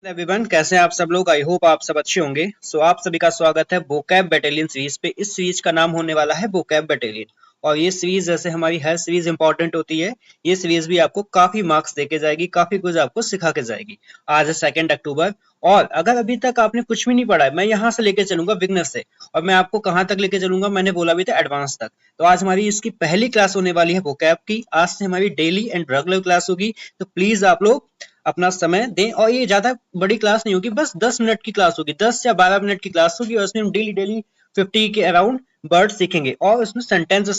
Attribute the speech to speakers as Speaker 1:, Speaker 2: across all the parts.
Speaker 1: Everyone, कैसे हैं आप सब लोग। आई होप आप सब अच्छे होंगे। आप सभी का स्वागत है वोकैब बैटेलियन सीरीज पे। इस सीरीज का नाम होने वाला है वोकैब बैटेलियन। और ये सीरीज जैसे हमारी हर सीरीज इंपॉर्टेंट होती है, ये सीरीज भी आपको काफी मार्क्स देके जाएगी, काफी कुछ आपको सिखा के जाएगी। आज है 2 अक्टूबर। और अगर अभी तक आपने कुछ भी नहीं पढ़ा है, मैं यहाँ से लेके चलूंगा बिगनर से। और मैं आपको कहाँ तक लेके चलूंगा, मैंने बोला भी था एडवांस तक। तो आज हमारी इसकी पहली क्लास होने वाली है वोकैब की। आज से हमारी डेली एंड रेगुलर क्लास होगी। तो प्लीज आप लोग अपना समय दें। और ये ज्यादा बड़ी क्लास नहीं होगी, बस 10 मिनट की क्लास होगी, 10 या 12 मिनट की क्लास होगी। और उसमें हम डेली डेली 50 के अराउंड वर्ड सीखेंगे। और उसमें सेंटेंस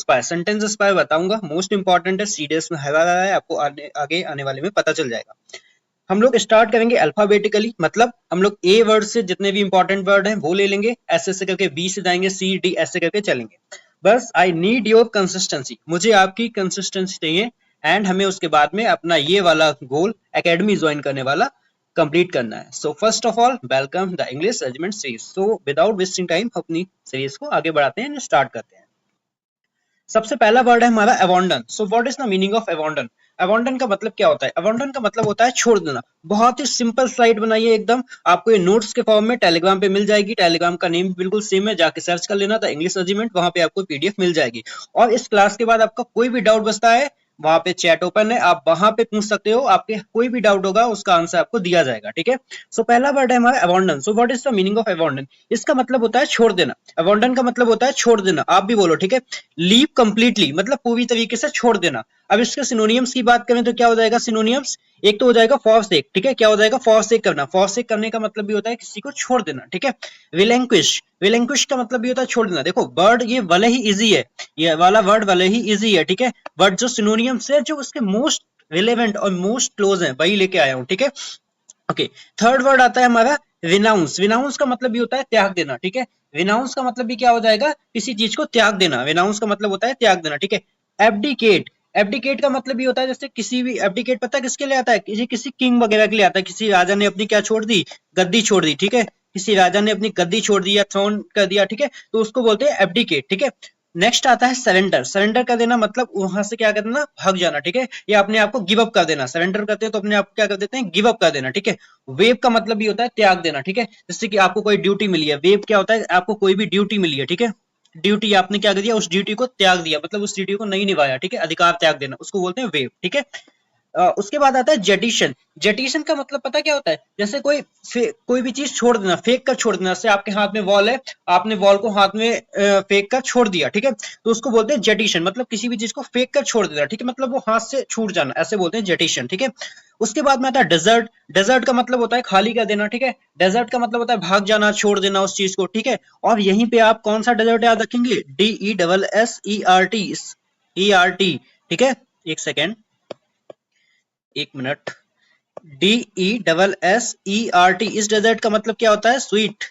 Speaker 1: स्पायर बताऊंगा, मोस्ट इंपॉर्टेंट है, सीडीएस में हरा रहा है, आपको आगे आने वाले में पता चल जाएगा। हम लोग स्टार्ट करेंगे अल्फाबेटिकली, मतलब हम लोग ए वर्ड से जितने भी इंपॉर्टेंट वर्ड हैं वो ले लेंगे, ऐसे ऐसे करके बी से जाएंगे, सी डी ऐसे करके चलेंगे। बस आई नीड योर कंसिस्टेंसी, मुझे आपकी कंसिस्टेंसी चाहिए। एंड हमें उसके बाद में अपना ये वाला गोल एकेडमी ज्वाइन करने वाला कंप्लीट करना है। So first of all welcome the English regiment series. So without wasting time अपनी सीरीज को आगे बढ़ाते हैं, स्टार्ट करते हैं। सबसे पहला वर्ड है हमारा abandon. So what is the meaning of abandon. Abandon का मतलब क्या होता है? अबॉन्डन का मतलब होता है छोड़ देना। बहुत ही सिंपल स्लाइड बनाइए एकदम, आपको ये नोट्स के फॉर्म में टेलीग्राम पे मिल जाएगी। टेलीग्राम का नेम बिल्कुल सेम है, जाके सर्च कर लेना था इंग्लिश रेजिमेंट, वहां पे आपको पीडीएफ मिल जाएगी। और इस क्लास के बाद आपका कोई भी डाउट बचता है, वहां पे चैट ओपन है, आप वहां पे पूछ सकते हो। आपके कोई भी डाउट होगा उसका आंसर आपको दिया जाएगा, ठीक है। सो पहला वर्ड है हमारा abandon. So what is the meaning of abandon. इसका मतलब होता है छोड़ देना। अबॉन्डन का मतलब होता है छोड़ देना। आप भी बोलो, ठीक है। लीव कंप्लीटली मतलब पूरी तरीके से छोड़ देना। अब इसके सिनोनियम्स की बात करें तो क्या हो जाएगा सिनोनियम्स। एक तो हो जाएगा फॉरसेक, ठीक है। क्या हो जाएगा? फॉरसेक करना। फॉरसेक करने का मतलब भी होता है किसी को छोड़ देना, ठीक है। विलेंक्विश, विलेंक्विश का मतलब भी होता है छोड़ देना। देखो वर्ड ये भले ही इजी है, ये वाला वर्ड भले ही इजी है, ठीक है, बट जो सिनोनियम्स है, जो उसके मोस्ट रिलेवेंट और मोस्ट क्लोज है, वही लेके आया हूं, ठीक है। ओके। थर्ड वर्ड आता है हमारा रिनाउंस। रिनाउंस का मतलब भी होता है त्याग देना, ठीक है। रिनाउंस का मतलब भी क्या हो जाएगा? किसी चीज को त्याग देना। रिनाउंस का मतलब होता है त्याग देना, ठीक है। एब्डिकेट, एब्डिकेट का मतलब भी होता है जैसे किसी भी, एब्डिकेट पता है किसके लिए आता है? किसी किसी किंग वगैरह के लिए आता है। किसी राजा ने अपनी क्या छोड़ दी? गद्दी छोड़ दी, ठीक है। किसी राजा ने अपनी गद्दी छोड़ दी या थ्रोन कर दिया, ठीक है, तो उसको बोलते हैं एब्डिकेट, ठीक है। नेक्स्ट आता है सरेंडर। सरेंडर कर देना मतलब वहां से क्या कर देना? भाग जाना, ठीक है, या अपने आप को गिव अप कर देना। सरेंडर करते हैं तो अपने आप को क्या कर देते हैं? गिव अप कर देना, ठीक है। वेव का मतलब भी होता है त्याग देना, ठीक है। जैसे कि आपको कोई ड्यूटी मिली है, वेव क्या होता है? आपको कोई भी ड्यूटी मिली है, ठीक है, ड्यूटी आपने क्या कर दिया? उस ड्यूटी को त्याग दिया, मतलब उस ड्यूटी को नहीं निभाया, ठीक है, अधिकार त्याग देना, उसको बोलते हैं वेव, ठीक है। उसके बाद आता है जेटिशन। जेटिशन का मतलब पता क्या होता है? जैसे कोई भी चीज छोड़ देना, फेंक कर छोड़ देना। जैसे आपके हाथ में बॉल है, आपने बॉल को हाथ में फेंक कर छोड़ दिया, ठीक है, तो उसको बोलते हैं जेटिशन। मतलब किसी भी चीज को फेंक कर छोड़ देना, ठीक है, मतलब वो हाथ से छूट जाना, ऐसे बोलते हैं जेटिशन, ठीक है। उसके बाद में आता है डेजर्ट। डेजर्ट का मतलब होता है खाली कर देना, ठीक है। डेजर्ट का मतलब होता है भाग जाना, छोड़ देना उस चीज को, ठीक है। और यहीं पे आप कौन सा डेजर्ट याद रखेंगे? DESSERT, ERT, ठीक है। एक सेकेंड, एक मिनट। DESSERT, इस डेजर्ट का मतलब क्या होता है? स्वीट।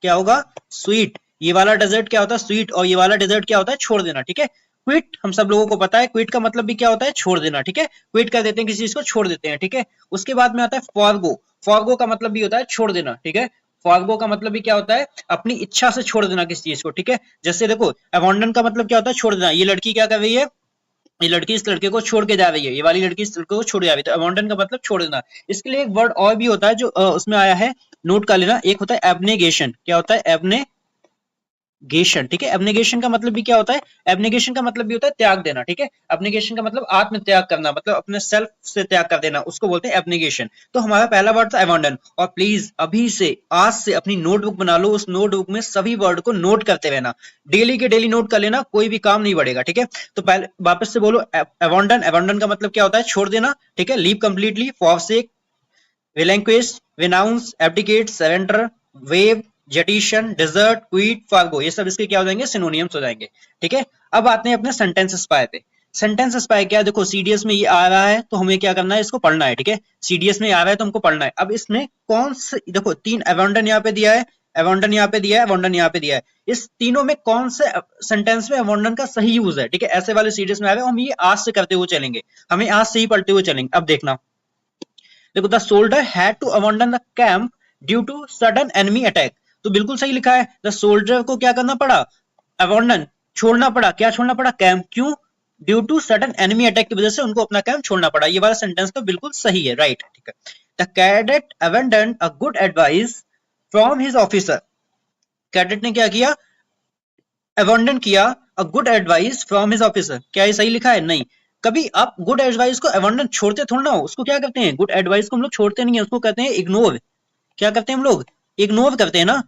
Speaker 1: क्या होगा? स्वीट। ये वाला डेजर्ट क्या होता है? स्वीट। और ये वाला डेजर्ट क्या होता है? छोड़ देना, ठीक है। क्विट हम सब लोगों को पता है, क्विट का मतलब भी क्या होता है? छोड़ देना, ठीक है। क्विट कर देते हैं, किसी चीज को छोड़ देते हैं, ठीक है। उसके बाद में आता है फॉरगो। फॉरगो का मतलब भी होता है छोड़ देना, ठीक है। फॉरगो का मतलब भी क्या होता है? अपनी इच्छा से छोड़ देना किसी चीज को, ठीक है। जैसे देखो अबॉन्डन का मतलब क्या होता है? छोड़ देना। ये लड़की क्या कर रही है? ये लड़की इस लड़के को छोड़ के जा रही है, ये वाली लड़की इस लड़के को छोड़ जा रही है, तो अबॉन्डन का मतलब छोड़ देना। इसके लिए एक वर्ड और भी होता है जो उसमें आया है, नोट कर लेना। एक होता है एब्नेगेशन। क्या होता है? एब्नेगेशन, ठीक है। एब्नेगेशन का मतलब भी क्या होता है? एब्नेगेशन का मतलब भी होता है त्याग देना, ठीक है। एब्नेगेशन का मतलब आत्म त्याग करना, मतलब अपने सेल्फ से त्याग कर देना, उसको बोलते हैं एब्नेगेशन। तो हमारा पहला वर्ड था अबॉन्डन। और प्लीज अभी से, आज से अपनी नोटबुक बना लो, उस नोटबुक में सभी वर्ड को नोट करते रहना, डेली के डेली नोट कर लेना, कोई भी काम नहीं बढ़ेगा, ठीक है। तो पहले वापस से बोलो, अबॉन्डन। अबॉन्डन का मतलब क्या होता है? छोड़ देना, ठीक है। Leave completely, forsake, relinquish, renounce, abdicate, surrender, wave, jettison, desert, quit, forgo, ये सब इसके क्या हो जाएंगे? सिनोनियम्स हो जाएंगे, ठीक है। अब आते हैं अपने सेंटेंस स्पाई पे। सेंटेंस स्पाई क्या है? देखो सीडीएस में ये आ रहा है तो हमें क्या करना है? इसको पढ़ना है, ठीक है। सीडीएस में आ रहा है तो हमको पढ़ना है। अब इसमें कौन से, देखो तीन अबॉन्डन यहाँ पे दिया है, अबॉन्डन यहाँ पे दिया है, अबॉन्डन यहाँ पे दिया है। इस तीनों में कौन से सेंटेंस में अबॉन्डन का सही यूज है, ठीक है, ऐसे वाले सीडीएस में आ रहे हैं। हम ये आज से करते हुए चलेंगे, हमें आज से ही पढ़ते हुए चलेंगे। अब देखना, देखो the soldier had to abandon the camp due to sudden enemy attack. तो बिल्कुल सही लिखा है, द सोल्जर को क्या करना पड़ा? अबंडन, छोड़ना पड़ा। क्या छोड़ना पड़ा? कैंप। क्यों? Due to sudden enemy attack की वजह से उनको अपना कैंप छोड़ना पड़ा। ये वाला सेंटेंस तो बिल्कुल सही है, राइट, ठीक है। The cadet abandoned a good advice from his officer. Cadet ने क्या किया? अबेंडन किया a good advice from his officer. क्या ये सही लिखा है? नहीं। कभी आप गुड एडवाइस को अबेंडन छोड़ते थोड़ा ना हो, उसको क्या करते हैं? गुड एडवाइस को हम लोग छोड़ते नहीं है, उसको कहते हैं इग्नोर। क्या करते हैं हम लोग? इग्नोर करते हैं ना।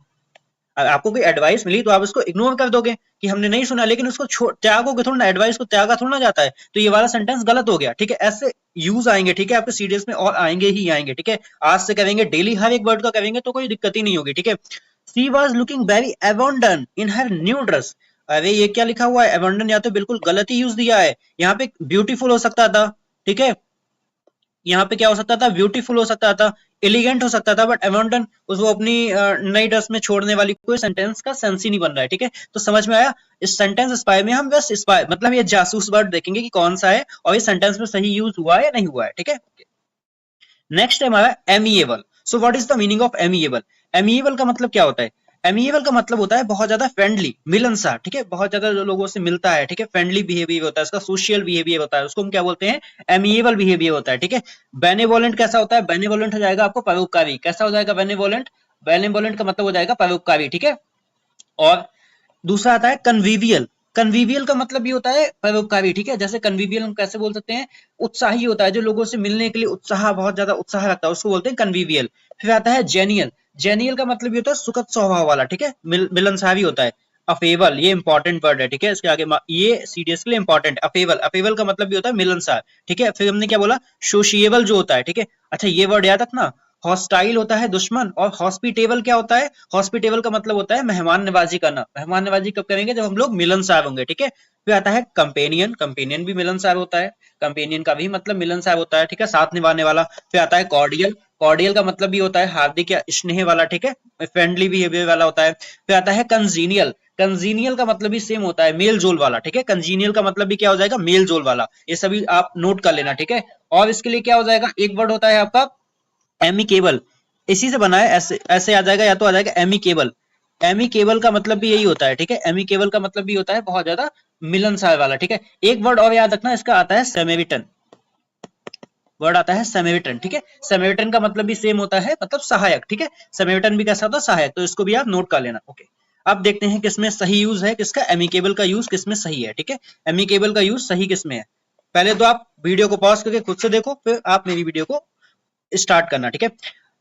Speaker 1: आपको कोई एडवाइस मिली तो आप उसको इग्नोर कर दोगे कि हमने नहीं सुना, लेकिन उसको त्यागोगे थोड़ा ना, एडवाइस को त्यागा थोड़ा ना जाता है। तो ये वाला सेंटेंस गलत हो गया, ठीक है। ऐसे यूज आएंगे, ठीक है, आपके सीडीएस में और आएंगे ही आएंगे, ठीक है। आज से करेंगे डेली, हर एक वर्ड का करेंगे तो कोई दिक्कत ही नहीं होगी, ठीक है। She was looking very abandon in her new dress. अरे ये क्या लिखा हुआ है? अबंडन या तो बिल्कुल गलत ही यूज दिया है। यहाँ पे ब्यूटीफुल हो सकता था, ठीक है। यहाँ पे क्या हो सकता था? ब्यूटीफुल हो सकता था, एलिगेंट हो सकता था, बट अबंडन उसको अपनी नई ड्रेस में छोड़ने वाली कोई सेंटेंस का सेंस ही नहीं बन रहा है, ठीक है। तो समझ में आया? इस सेंटेंस स्पाई में हम बस स्पाई मतलब ये जासूस वर्ड देखेंगे कि कौन सा है और ये सेंटेंस में सही यूज हुआ है या नहीं हुआ है, ठीक है। नेक्स्ट है हमारा amiable. So what is the meaning of amiable? Amiable का मतलब क्या होता है? एमिएबल का मतलब होता है बहुत ज्यादा फ्रेंडली, मिलनसार, ठीक है। बहुत ज्यादा लोगों से मिलता है, ठीक है। फ्रेंडली बिहेवियर होता है उसका, सोशल बिहेवियर होता है, उसको हम क्या बोलते हैं? एमिएबल बिहेवियर होता है, ठीक है। बेनेवोलेंट कैसा होता है? बेनेवोलेंट हो जाएगा आपको परोपकारी। कैसा हो जाएगा बेनेवोलेंट? बेनेवोलेंट का मतलब हो जाएगा परोपकारी, ठीक है। और दूसरा आता है कन्वीवियल। कन्वीवियल का मतलब भी होता है परोपकारी, ठीक है। जैसे कन्वीवियल हम कैसे बोल सकते हैं? उत्साही होता है, जो लोगों से मिलने के लिए उत्साह, बहुत ज्यादा उत्साह रखता है, उसको बोलते हैं कन्वीवियल। फिर आता है जेनियल। जेनियल का मतलब भी होता है सुखद स्वभाव वाला, ठीक है, मिलनसारी होता है। अफेबल, ये इंपॉर्टेंट वर्ड है, ठीक है। इसके आगे ये सीडीएस के लिए इंपॉर्टेंट। अफेबल, अफेबल का मतलब भी होता है मिलनसार, ठीक है। फिर हमने क्या बोला? सोशिएबल जो होता है, ठीक है। अच्छा ये वर्ड याद रखना। हॉस्टाइल होता है दुश्मन, और हॉस्पिटेबल क्या होता है? हॉस्पिटेबल का मतलब होता है मेहमान नवाजी करना। मेहमान नवाजी कब करेंगे? जब हम लोग मिलनसार होंगे, ठीक है। फिर आता है कंपेनियन। कंपेनियन भी मिलनसार होता है, कंपेनियन का भी मतलब मिलनसार होता है, ठीक है, साथ निभाने वाला। फिर आता है कॉर्डियल। कॉर्डियल का मतलब भी होता है हार्दिक या स्नेह वाला, ठीक है, फ्रेंडली बिहेवियर वाला होता है। फिर आता है कंजीनियल। कंजीनियल का मतलब भी सेम होता है, मेल जोल वाला, ठीक है। कंजीनियल का मतलब भी क्या हो जाएगा? मेल जोल वाला। ये सभी आप नोट कर लेना, ठीक है। और इसके लिए क्या हो जाएगा? एक वर्ड होता है आपका एमिकेबल। इसी से बना है, ऐसे ऐसे आ जाएगा, या तो आ जाएगा एमिकेबल। एमिकेबल का मतलब भी यही होता है, ठीक है। एमिकेबल का मतलब भी होता है बहुत ज्यादा मिलनसार वाला, ठीक है। एक वर्ड और याद रखना, इसका आता है सेमेरिटन। वर्ड आता है सेमेरिटन, ठीक है। सेमेरिटन का मतलब भी सेम होता है, मतलब सहायक, ठीक है। सेमेरिटन भी कैसा होता है? सहायक। तो इसको भी आप नोट कर लेना, ओके। अब देखते हैं किसमें सही यूज है, किसका एमिकेबल का यूज किसमें सही है, ठीक है। एमिकेबल का यूज सही किसमें है? पहले तो आप वीडियो को पॉज करके खुद से देखो, फिर आप मेरी वीडियो को स्टार्ट करना, ठीक है।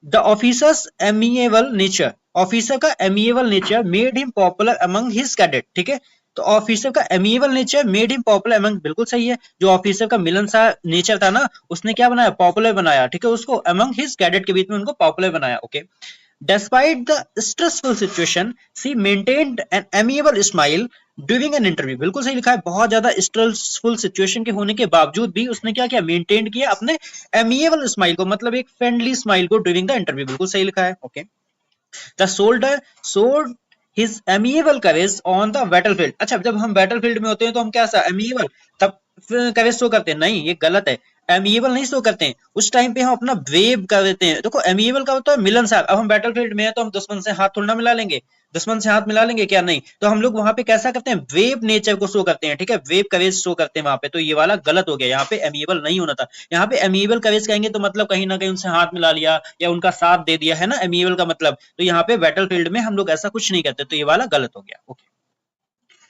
Speaker 1: The officer's amiable nature. Officer का amiable nature made him popular among his cadet, ठीक है। तो ऑफिसर का amiable nature made him popular among, बिल्कुल सही है। जो ऑफिसर का मिलनसार नेचर था ना, उसने क्या बनाया? पॉपुलर बनाया, ठीक है, उसको अमंग हिज कैडेट के बीच में उनको पॉपुलर बनाया, okay. Despite the stressful situation, she maintained an amiable smile during an interview। बिल्कुल सही लिखा है। बहुत ज्यादा स्ट्रेसफुल सिचुएशन के होने के बावजूद भी उसने क्या किया? मेंटेन किया अपने एमिएबल स्माइल को, मतलब एक फ्रेंडली स्माइल को ड्यूरिंग द इंटरव्यू। बिल्कुल सही लिखा है, okay. The soldier showed his amiable courage on the battlefield। अच्छा, जब हम बैटलफील्ड में होते हैं तो हम कैसा? एमिएबल, तब करेज शो करते हैं? नहीं, ये गलत है। एमिएबल नहीं शो करते हैं, उस टाइम पे हम अपना ब्रेव कर देते हैं। देखो एमिएबल का होता है मिलनसार। अब हम बैटलफील्ड में है तो हम दुश्मन से हाथ थोड़ा ना मिला लेंगे। दुश्मन से हाथ मिला लेंगे क्या? नहीं। तो हम लोग वहां पे कैसा करते हैं? वेव नेचर को शो करते हैं, ठीक है, वेव करेज शो करते हैं वहां पे। तो ये वाला गलत हो गया, यहाँ पे एमिएबल नहीं होना था। यहाँ पे एमिएबल करेज कहेंगे तो मतलब कहीं ना कहीं उनसे हाथ मिला लिया या उनका साथ दे दिया, है ना, एमिएबल का मतलब। तो यहाँ पे बैटलफील्ड में हम लोग ऐसा कुछ नहीं करते, तो ये वाला गलत हो गया, ओके।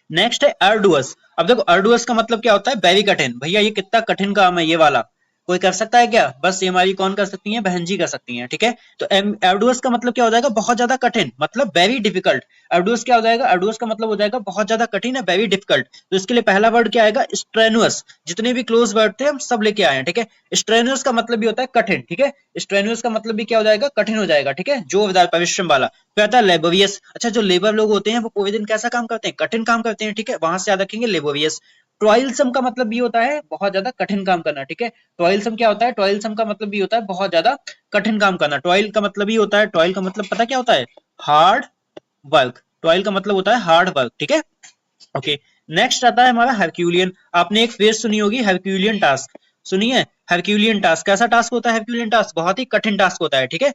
Speaker 1: नेक्स्ट है अर्डुअस। अब देखो अर्डुअस का मतलब क्या होता है? वेरी कठिन। भैया ये कितना कठिन काम है ये वाला, कोई कर सकता है क्या? बस ये हमारी कौन कर सकती है? बहन जी कर सकती हैं, ठीक है। तो अर्डुअस का मतलब क्या हो जाएगा? बहुत ज्यादा कठिन, मतलब वेरी डिफिकल्ट। अर्डुअस क्या हो जाएगा? अर्डुअस का मतलब हो जाएगा बहुत ज्यादा कठिन है, वेरी डिफिकल्ट। तो इसके लिए पहला वर्ड क्या आएगा? स्ट्रेनुअस। जितने भी क्लोज वर्ड थे हम सब लेके आए हैं, ठीक है। स्ट्रेनुअस का मतलब भी होता है कठिन, ठीक है। स्ट्रेनुअस का मतलब भी क्या हो जाएगा? कठिन हो जाएगा, ठीक है, जोरदार, परिश्रम वाला। फिर आता है लेबोरियस। अच्छा, जो लेबर लोग होते हैं वो पूरे दिन कैसा काम करते हैं? कठिन काम करते हैं, ठीक है, वहां से याद रखेंगे लेबोरियस। टॉयलसम का मतलब भी होता है बहुत ज्यादा कठिन काम करना, ठीक है। टॉयलसम क्या होता है? टॉयलसम का मतलब भी होता है बहुत ज्यादा कठिन काम करना। टॉयल का मतलब ही होता है, टॉयल का मतलब पता क्या होता है? Hard work. टॉयल का मतलब होता है हार्ड वर्क, ठीक है, ओके। नेक्स्ट आता है हमारा हरक्यूलियन। आपने एक फ्रेज सुनी होगी, हरक्यूलियन टास्क, सुनिए। हरक्यूलियन टास्क कैसा टास्क होता है? हरक्यूलियन टास्क बहुत ही कठिन टास्क होता है, ठीक है।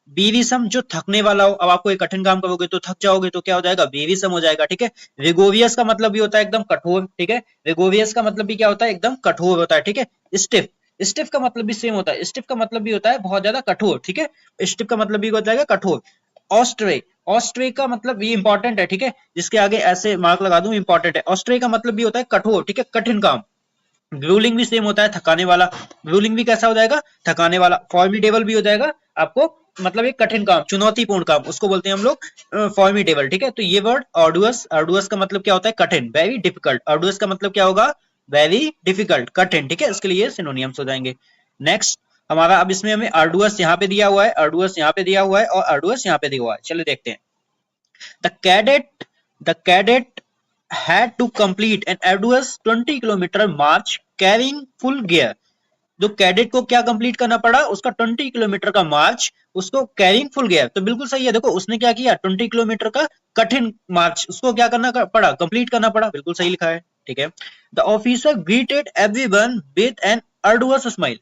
Speaker 1: बीवीसम जो थकने वाला हो। अब आपको एक कठिन काम करोगे तो थक जाओगे, तो क्या हो जाएगा? बीवीसम हो जाएगा, ठीक है। रिगोवियस का मतलब भी होता है एकदम कठोर, ठीक है। रिगोवियस का मतलब भी क्या होता है? एकदम कठोर होता है, ठीक है, स्टिफ। स्टिफ का मतलब भी सेम होता है, स्टिफ का मतलब भी होता है बहुत ज्यादा कठोर, ठीक है, स्टिफ का मतलब भी हो जाएगा कठोर। ऑस्ट्रे, ऑस्ट्रे का मतलब ये इंपॉर्टेंट है, ठीक है, जिसके आगे ऐसे मार्क लगा दूं इंपॉर्टेंट है, ऑस्ट्रे का मतलब भी होता है कठोर, ठीक है, कठिन काम। ग्रूलिंग भी सेम होता है, थकाने वाला, ग्रूलिंग भी कैसा हो जाएगा, थकाने वाला। फॉर्मिडेबल भी हो जाएगा आपको, मतलब एक कठिन काम, चुनौतीपूर्ण काम, उसको बोलते हैं हम लोग फॉर्मिडेबल, ठीक है। तो ये वर्ड ऑर्डुअस, ऑर्डुअस का मतलब क्या होता है, कठिन, वेरी डिफिकल्ट, ऑर्डुअस का मतलब क्या होगा, वेरी डिफिकल्ट, कठिन, ठीक है, इसके लिए सिनोनियम्स हो जाएंगे। नेक्स्ट हमारा, अब इसमें हमें आर्डुअस यहाँ पे दिया हुआ है, आर्डुअस यहाँ पे दिया हुआ है और आर्डुअस यहाँ पे दिया हुआ है, चलो देखते हैं। The cadet had to complete an arduous 20 kilometre march carrying full gear. जो कैडेट को क्या कंप्लीट करना पड़ा, उसका 20 किलोमीटर का मार्च, उसको कैरिंग फुल गियर, तो बिल्कुल सही है। देखो उसने क्या किया, 20 किलोमीटर का कठिन मार्च उसको क्या करना पड़ा, कंप्लीट करना पड़ा, बिल्कुल सही लिखा है, ठीक है। The officer greeted everyone with an arduous smile.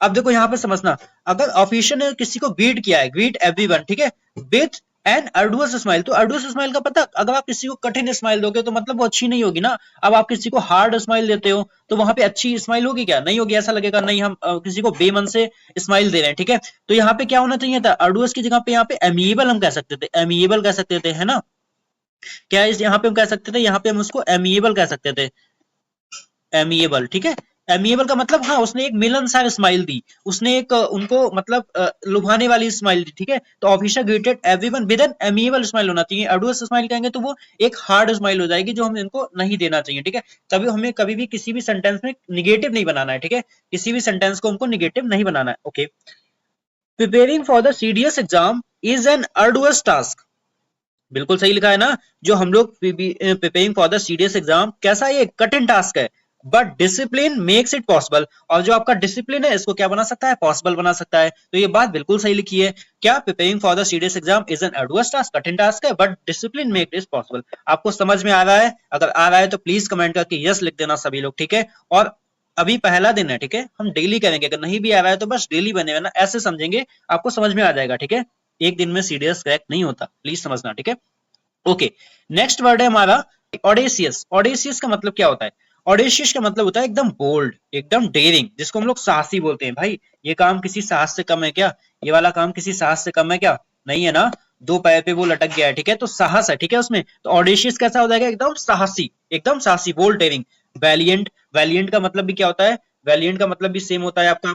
Speaker 1: अब देखो यहाँ पे समझना, अगर ऑफिशियल ने किसी को ग्रीट किया है, ग्रीट एवरीवन, ठीक है, विथ एन अर्डुअस स्माइल, तो अर्डुअस स्माइल का पता, अगर आप किसी को कठिन स्माइल दोगे तो मतलब वो अच्छी नहीं होगी ना। अब आप किसी को हार्ड स्माइल देते हो तो वहां पे अच्छी स्माइल होगी क्या, नहीं होगी, ऐसा लगेगा नहीं हम किसी को बेमन से स्माइल दे रहे हैं, ठीक है। तो यहाँ पे क्या होना चाहिए था, अर्डुअस की जगह पे यहाँ पे एमिएबल हम कह सकते थे, एमिएबल कह सकते थे, है ना। क्या इस यहाँ पे हम कह सकते थे, यहाँ पे हम उसको एमिएबल कह सकते थे, एमिएबल, ठीक है। एमिएबल का मतलब हाँ, उसने एक मिलनसार स्माइल दी, उसने एक उनको मतलब लुभाने वाली स्माइल दी, ठीक है। तो officer greeted everyone with an amiable smile होना चाहिए, अर्डुअस स्माइल कहेंगे तो वो एक हार्ड स्माइल हो जाएगी, जो हम इनको नहीं देना चाहिए, ठीक है। तभी हमें कभी भी किसी भी सेंटेंस में निगेटिव नहीं बनाना है, ठीक है, किसी भी सेंटेंस को हमको निगेटिव नहीं बनाना है, okay. Preparing for the CDS exam is an arduous task, बिल्कुल सही लिखा है ना। जो हम लोग preparing for the CDS exam, कैसा ये कठिन टास्क है, but discipline makes it possible, और जो आपका डिसिप्लिन है इसको क्या बना सकता है, पॉसिबल बना सकता है। तो ये बात बिल्कुल सही लिखी है, क्या preparing for the CDS exam is an arduous task, कठिन टास्क है, but discipline make it possible. आपको समझ में आ रहा है, अगर आ रहा है तो प्लीज कमेंट करके यस लिख देना सभी लोग, ठीक है। और अभी पहला दिन है, ठीक है, हम डेली करेंगे, अगर नहीं भी आ रहा है तो बस डेली बने ना, ऐसे समझेंगे, आपको समझ में आ जाएगा, ठीक है। एक दिन में सीडीएस क्रैक नहीं होता, प्लीज समझना, ठीक है। ओके, नेक्स्ट वर्ड है हमारा ऑडेसियस। ऑडेसियस का मतलब क्या होता है, ऑडेसियस का मतलब होता है एकदम बोल्ड, एकदम डेयरिंग, जिसको हम लोग साहसी बोलते हैं। भाई ये काम किसी साहस से कम है क्या, ये वाला काम किसी साहस से कम है क्या, नहीं है ना, दो पैर पे वो लटक गया है, ठीक है, तो साहस है, ठीक है उसमें। तो ऑडेशियस कैसा हो जाएगा, एकदम साहसी, एकदम साहसी, बोल्ड डेयरिंग। वैलियंट, वैलियंट का मतलब भी क्या होता है, वैलियंट का मतलब भी सेम होता है आपका,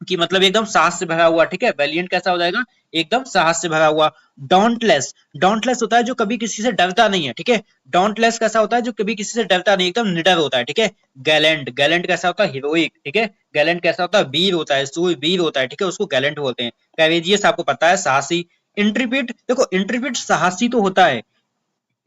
Speaker 1: कि मतलब एकदम साहस से भरा हुआ, ठीक है। वैलियंट कैसा हो जाएगा, एकदम साहस से भरा हुआ। डोंटलेस, डोंटलेस होता है जो कभी किसी से डरता नहीं है, ठीक है। डोंटलेस कैसा होता है, जो कभी किसी से डरता नहीं, एकदम निडर होता है, ठीक है। गैलेंट, गैलेंट कैसा होता है, हीरोइक, ठीक है। गैलेंट कैसा होता है, वीर होता है, सूरवीर होता है, ठीक है, उसको गैलेंट बोलते हैं। कैरेजियस आपको पता है, साहसी। इंट्रीपिड, देखो इंट्रीपिड साहसी तो होता है,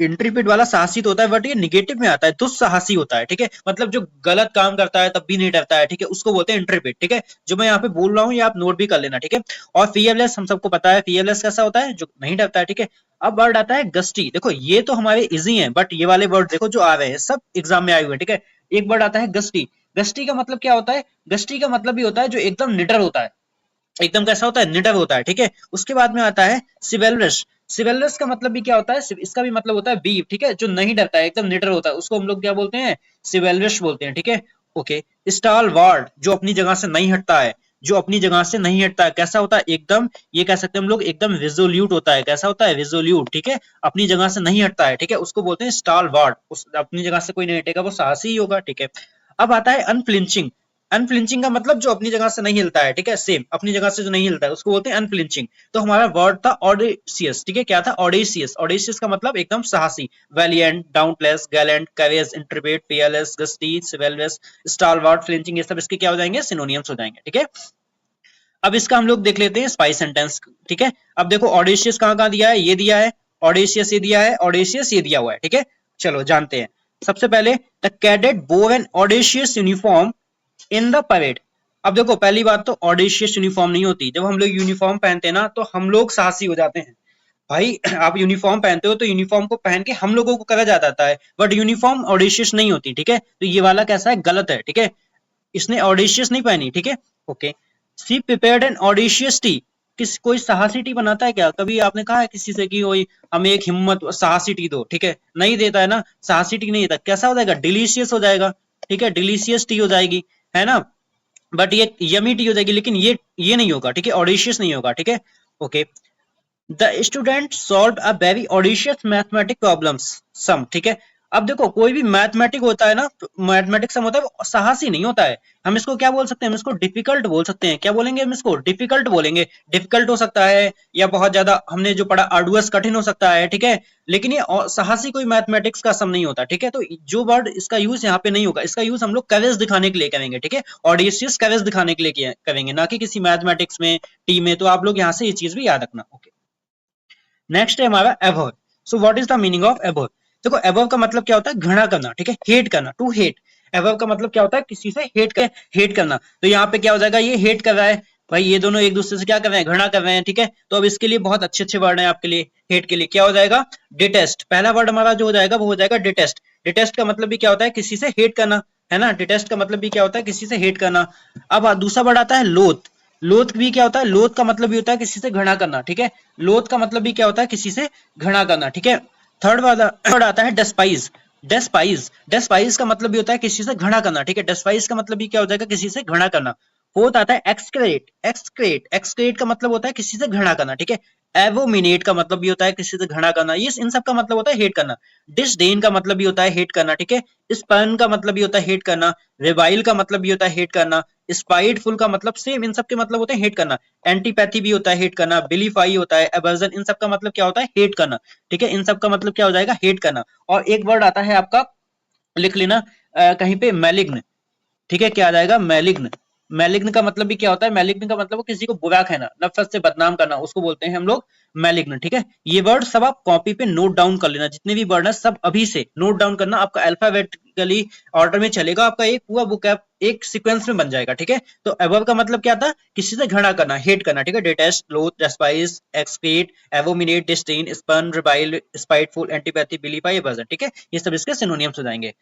Speaker 1: इंट्रीपिड वाला साहसी तो होता है, बट ये निगेटिव में आता है, दुस्साहसी होता है, ठीक है, मतलब जो गलत काम करता है तब भी नहीं डरता है, ठीक है, उसको बोलते हैं इंट्रीपिड, ठीक है। जो मैं यहाँ पे बोल रहा हूँ ये आप नोट भी कर लेना, ठीक है। और फियरलेस हम सबको पता है, फियरलेस कैसा होता है, जो नहीं डरता है, ठीक है। अब वर्ड आता है गस्टी, देखो ये तो हमारे इजी है, बट ये वाले वर्ड देखो जो आ रहे हैं सब एग्जाम में आए हुए हैं, ठीक है। एक वर्ड आता है गस्टी, गस्टी का मतलब क्या होता है, गस्टी का मतलब भी होता है जो एकदम निडर होता है, एकदम कैसा होता है, निडर होता है, ठीक है। उसके बाद में आता है सिवेलरस, सिवेलरस का मतलब भी क्या होता है, इसका भी मतलब होता है वीर, ठीक है, जो नहीं डरता है, एकदम निडर होता है, उसको हम लोग क्या बोलते हैं, सिवेलरस बोलते हैं, ठीक है। ओके, स्टालवार्ड, जो अपनी जगह से नहीं हटता है, जो अपनी जगह से नहीं हटता है, कैसा होता है एकदम, ये कह सकते हैं हम लोग एकदम रिजोल्यूट होता है, कैसा होता है, रिजोल्यूट, ठीक है, अपनी जगह से नहीं हटता है, ठीक है, उसको बोलते हैं स्टालवार्ड, उस अपनी जगह से कोई नहीं हटेगा, वो साहसी ही होगा, ठीक है। अब आता है अनफ्लिंचिंग, अनफ्लिंचिंग का मतलब जो अपनी जगह से नहीं हिलता है, ठीक है, सेम अपनी जगह से जो नहीं हिलता है उसको बोलते हैं अनफ्लिंचिंग। तो हमारा वर्ड था ऑडेसियस, ठीक है, क्या था, ऑडेसियस, ऑडेसियस का मतलब एकदम साहसी। वैलिएंट, डाउंटलेस, गैलेंट, करेज, इंट्रीपिड, फियरलेस, गस्टी, सिवेलरस, स्टालवार्ड, फ्लिंचिंग, ये सब इसके क्या हो जाएंगे, सिनोनियम्स हो जाएंगे, ठीक है। अब इसका हम लोग देख लेते हैं स्पाई सेंटेंस, ठीक है। अब देखो ऑडेशियस कहाँ कहाँ दिया है, ये दिया है, ऑडेशियस ये दिया है, ऑडेशियस ये दिया हुआ है, ठीक है। चलो जानते हैं, सबसे पहले the cadet bore an audacious uniform in the parade. अब देखो पहली बात तो ऑडेशियस यूनिफॉर्म नहीं होती, जब हम लोग यूनिफॉर्म पहनते हैं ना तो हम लोग साहसी हो जाते हैं। भाई आप यूनिफॉर्म पहनते हो तो यूनिफॉर्म को पहन के हम लोगों को करा जाता है, बट यूनिफॉर्म ऑडेशियस नहीं होती, ठीक है। तो ये वाला कैसा है, गलत है, ठीक है, इसने ऑडेशियस नहीं पहनी, ठीक है। Okay, she prepared an audacious tea, किस कोई साहसी टी बनाता है क्या, कभी आपने कहा है किसी से कि कोई हमें एक हिम्मत साहसी टी दो, ठीक है, नहीं देता है ना, साहसी टी नहीं देता, कैसा हो जाएगा, डिलीशियस हो जाएगा, ठीक है, डिलीशियस टी हो जाएगी, है ना। बट ये यमी टी हो जाएगी, लेकिन ये नहीं होगा, ठीक है, ऑडिशियस नहीं होगा, ठीक है। Okay, the student solve a very audacious mathematic problems sum, ठीक है। अब देखो कोई भी मैथमेटिक होता है ना, मैथमेटिक सम होता है, वो साहसी नहीं होता है। हम इसको क्या बोल सकते हैं, हम इसको डिफिकल्ट बोल सकते हैं। क्या बोलेंगे हम इसको, डिफिकल्ट बोलेंगे। डिफिकल्ट हो सकता है, या बहुत ज्यादा हमने जो पढ़ा आर्डुअस कठिन हो सकता है, ठीक है। लेकिन ये साहसी कोई मैथमेटिक्स का सम नहीं होता, ठीक है। तो जो वर्ड इसका यूज यहाँ पे नहीं होगा, इसका यूज हम लोग करेज दिखाने के लिए करेंगे, ठीक है। ऑडिशियस करेज दिखाने के लिए करेंगे, ना कि किसी मैथमेटिक्स में, टी में। तो आप लोग यहाँ से ये चीज भी याद रखना। ओके, नेक्स्ट है हमारा above. So what is the meaning of above. देखो एबव का मतलब क्या होता है, घृणा करना, ठीक है, हेट करना, टू हेट। एबव का मतलब क्या होता है, किसी से हेट करना। तो यहाँ पे क्या हो जाएगा, ये हेट कर रहा है भाई, ये दोनों एक दूसरे से क्या कर रहे हैं, घृणा कर रहे हैं, ठीक है। तो अब इसके लिए बहुत अच्छे अच्छे वर्ड हैं आपके लिए। हेट के लिए क्या हो जाएगा, डिटेस्ट। पहला वर्ड हमारा जो हो जाएगा वो हो जाएगा डिटेस्ट। डिटेस्ट का मतलब भी क्या होता है, किसी से हेट करना, है ना। डिटेस्ट का मतलब भी क्या होता है, किसी से हेट करना। अब दूसरा वर्ड आता है लोथ। लोथ भी क्या होता है, लोथ का मतलब भी होता है किसी से घृणा करना, ठीक है। लोथ का मतलब भी क्या होता है, किसी से घृणा करना, ठीक है। थर्ड आता है डेस्पाइज। डेस्पाइज, डेस्पाइज का मतलब भी होता है किसी से घृणा करना, ठीक है। डेस्पाइज का मतलब भी क्या हो जाएगा, किसी से घृणा करना। फोर्थ आता है एक्सक्रेट। एक्सक्रेट, एक्सक्रेट का मतलब होता है किसी से घृणा करना, ठीक है। एवोमिनेट का मतलब भी होता है किसी से घृणा करना, ये इन सब का मतलब होता है हेट करना। डिसडेन का मतलब भी होता है हेट करना, ठीक है। स्पर्न का मतलब भी होता है हेट करना। रिवाइल का मतलब भी होता है हेट करना। स्पाइटफुल का मतलब सेम, इन सब के मतलब होते हैं हेट करना। एंटीपैथी भी होता है हेट करना। बिलीफाई होता है, एवर्जन, इन सब का मतलब क्या होता है, हेट करना, ठीक है। इन सब का मतलब क्या हो जाएगा, हेट करना। और एक वर्ड आता है आपका, लिख लेना कहीं पे, मैलिग्न, ठीक है। क्या आ जाएगा, मैलिग्न। मैलिग्न का मतलब भी क्या होता है, मैलिग्न का मतलब किसी को बुरा कहना, नफरत से बदनाम करना, उसको बोलते हैं हम लोग मैलिग्न, ठीक है। ये वर्ड सब आप कॉपी पे नोट डाउन कर लेना, जितने भी वर्ड है सब अभी से नोट डाउन करना। आपका अल्फाबेटिकली ऑर्डर में चलेगा, आपका एक पूरा बुक एक सीक्वेंस में बन जाएगा, ठीक है। तो अबव का मतलब क्या था, किसी से घृणा करना, हेट करना, ठीक है। Detest, loathe, despise, execrate, abominate, disdain, spurn, revile, spiteful, antipathy, vilify, aversion, ठीक है। ये सब इसके सिनोनिम्स हो जाएंगे।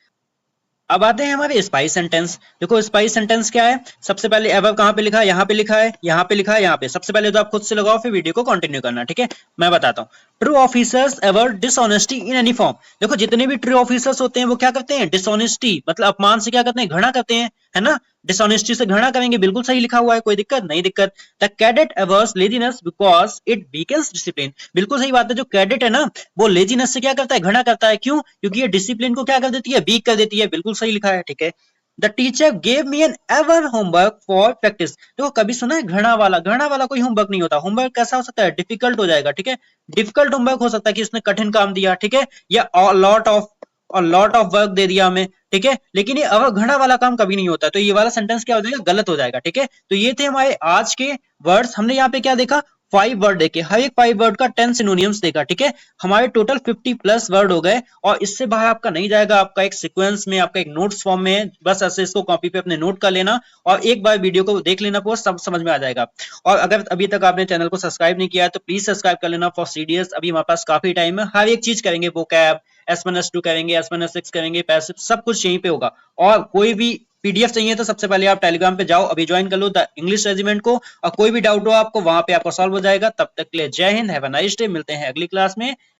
Speaker 1: अब आते हैं हमारे स्पाई सेंटेंस। देखो स्पाई सेंटेंस क्या है, सबसे पहले अबव कहाँ पे लिखा है, यहाँ पे लिखा है, यहाँ पे लिखा है, यहाँ पे। सबसे पहले तो आप खुद से लगाओ, फिर वीडियो को कंटिन्यू करना, ठीक है। मैं बताता हूँ। True officers ever dishonesty in any form. देखो जितने भी ट्रू ऑफिसर्स होते हैं वो क्या करते हैं, डिसऑनेस्टी मतलब अपमान से क्या करते हैं, घृणा करते हैं, है ना। डिसऑनेस्टी से घृणा करेंगे, बिल्कुल सही लिखा हुआ है, कोई दिक्कत नहीं, दिक्कत। The cadet averse laziness because it weakens discipline. बिल्कुल सही बात है, जो कैडेट है ना, वो लेजीनेस से क्या करता है, घृणा करता है। क्यों, क्योंकि ये डिसिप्लिन को क्या कर देती है, वीक कर देती है। बिल्कुल सही लिखा है, ठीक है। The teacher gave me an ever homework for practice. देखो कभी सुना है घृणा वाला, घृणा वाला कोई होमवर्क नहीं होता। होमवर्क कैसा हो सकता है, डिफिकल्ट हो जाएगा, ठीक है। डिफिकल्ट होमवर्क हो सकता है कि उसने कठिन काम दिया, ठीक है, या लॉट ऑफ वर्क दे दिया हमें, ठीक है। लेकिन ये अवघड़ा वाला काम कभी नहीं होता। तो ये वाला सेंटेंस क्या हो जाएगा, गलत हो जाएगा, ठीक है। तो ये थे हमारे आज के वर्ड्स। हमने यहाँ पे क्या देखा, 5 वर्ड देखे, हर एक 5 वर्ड का 10 सिनोनियम्स देखा, ठीक है। हमारे टोटल 50 प्लस वर्ड हो गए, और इससे बाहर आपका नहीं जाएगा। आपका एक सीक्वेंस में, आपका एक नोट्स फॉर्म में, बस ऐसे इसको कॉपी पे अपने नोट कर लेना, और एक बार वीडियो को देख लेना, पूरा सब समझ में आ जाएगा। और अगर अभी तक आपने चैनल को सब्सक्राइब नहीं किया है तो प्लीज सब्सक्राइब कर लेना फॉर सीडीएस। अभी हमारे पास काफी टाइम है, हर एक चीज करेंगे, वोकैब, S1 S2 करेंगे, S1 S6 करेंगे, पैसिव, सब कुछ यहीं पे होगा। और कोई भी पीडीएफ चाहिए तो सबसे पहले आप टेलीग्राम पे जाओ, अभी ज्वाइन कर लो द इंग्लिश रेजिमेंट को। और कोई भी डाउट हो आपको, वहां पे आपको सॉल्व हो जाएगा। तब तक के लिए जय Hind, have a nice day, मिलते हैं अगली क्लास में।